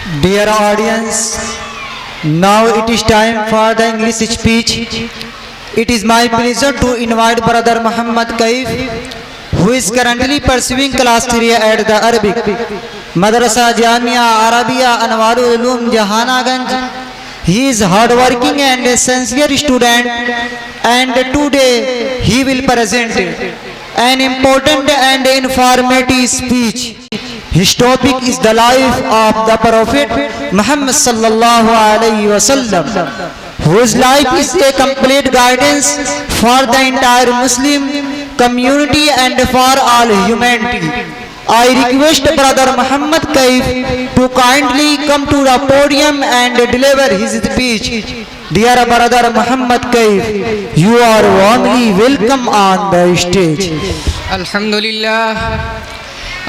Dear audience, now it is time for the English speech. It is my pleasure to invite Brother Muhammad Kaif, who is currently pursuing class 3 at the Arabic Madrasa Jamia Arabia Anwarul Ulum Jahanaganj. He is hardworking and a sincere student, and today he will present an important and informative speech. His topic is the life of the Prophet Muhammad sallallahu alaihi wasallam, whose life is a complete guidance for the entire Muslim community and for all humanity. I request Brother Muhammad Kaif to kindly come to the podium and deliver his speech. Dear Brother Muhammad Kaif, you are warmly welcome on the stage.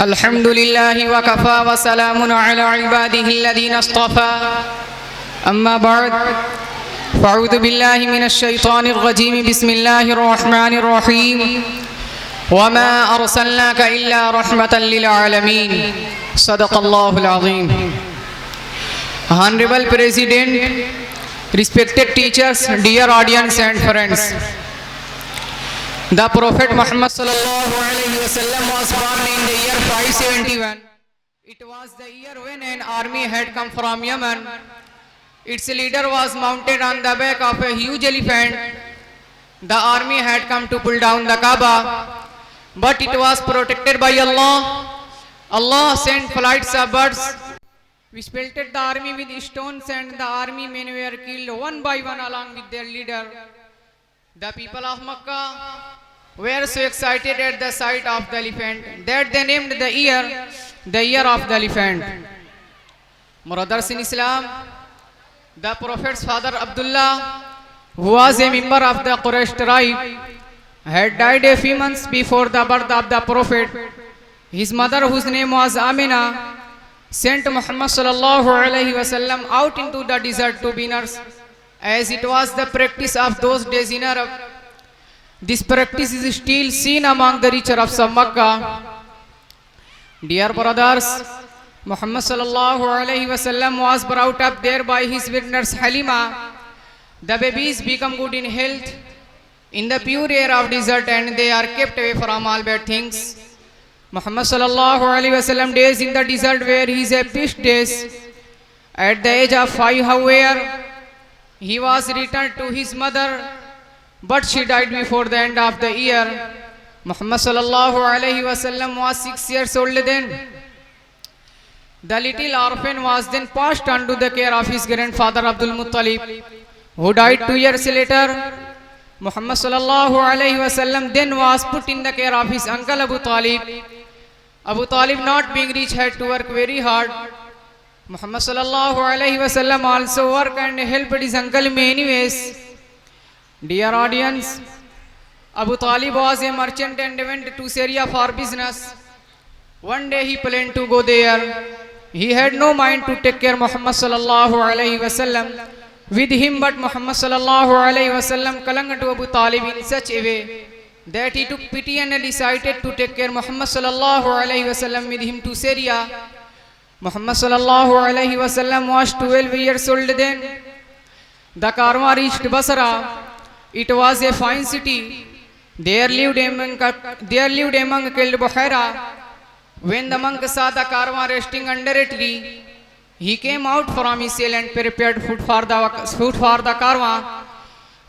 الحمد لله وكفى وسلام على عباده الذين اصطفى أما بعد فأعوذ بالله من الشيطان الرجيم بسم الله الرحمن الرحيم وما أرسلناك إلا رحمة للعالمين صدق الله العظيم. Honorable President, respected teachers, dear audience and friends, the Prophet Muhammad sallallahu alaihi wasallam was born in the year 571. It was the year when an army had come from Yemen. Its leader was mounted on the back of a huge elephant. The army had come to pull down the Kaaba, but it was protected by Allah. Allah sent flights of birds which pelted the army with stones, and the army men were killed one by one along with their leader. The people of Makkah were so excited at the sight of the elephant that they named the year of the elephant. Brothers in Islam, the Prophet's father Abdullah, who was a member of the Quraysh tribe, had died a few months before the birth of the Prophet. His mother, whose name was Amina, sent Muhammad sallallahu alaihi wasallam out into the desert to be nurse, as it was the practice of those days in Arab. This practice is still seen among the richer of Makkah. Dear brothers, Muhammad sallallahu alaihi wasallam was brought up there by his nurse Halima. The babies become good in health in the pure air of desert, and they are kept away from all bad things. Muhammad sallallahu alaihi wasallam days in the desert were his happiest days. At the age of 5, however, he was returned to his mother, but she died before the end of the year. Muhammad sallallahu alaihi wasallam was 6 years old then. The little orphan was then passed on to the care of his grandfather Abdul Muttalib, who died 2 years later. Muhammad sallallahu alaihi wasallam then was put in the care of his uncle Abu Talib. Abu Talib, not being rich, had to work very hard. Muhammad sallallahu alaihi wasallam also worked and helped his uncle in many ways. Dear audience, Abu Talib was a merchant and went to Syria for business. One day he planned to go there. He had no mind to take care Muhammad sallallahu alaihi wasallam with him, but Muhammad sallallahu alaihi wasallam clung to Abu Talib in such a way that he took pity and decided to take care Muhammad sallallahu alaihi wasallam with him to Syria. Muhammad sallallahu alaihi wasallam was 12 years old then. The Karwa reached Basra. It was a fine city. There lived a monk called Buhaira. When the monk saw the Karwa resting under a tree, he came out from his cell and prepared food for the Karwa.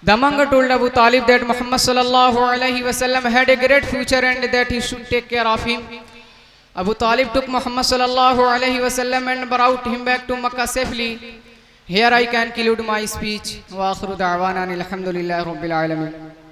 The monk told Abu Talib that Muhammad sallallahu alaihi wasallam had a great future and that he should take care of him. Abu Talib took Muhammad sallallahu alaihi wasallam and brought him back to Makkah safely. Here I conclude my speech. Wa akhiru da'wana alhamdulillahi rabbil alamin.